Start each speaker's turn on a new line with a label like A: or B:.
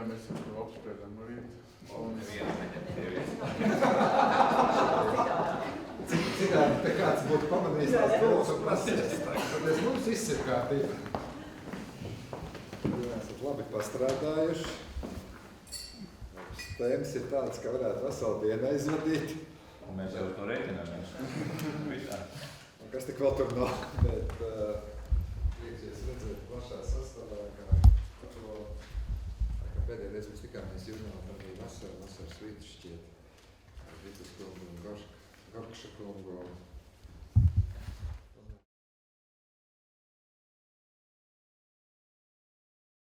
A: mēs jau apspriedām no rīta.
B: Citādi te kāds būtu pamanījis tās domas un prasījis. Tad es mums viss ir kārtībā. Esat labi pastrādājuši. Tēmas ir tāds, ka varētu veselu dienu aizvadīt.
C: Un mēs jau to rēķināmies. Visā.
B: Un kas tik vēl tur nav, bet priecīgs redzēt plašā sastāvā, ka pēdējā reiz mēs tikāmies jūnijā, tad bija vasaras vītas šķiet. Vitas kungu un Gorkša kungu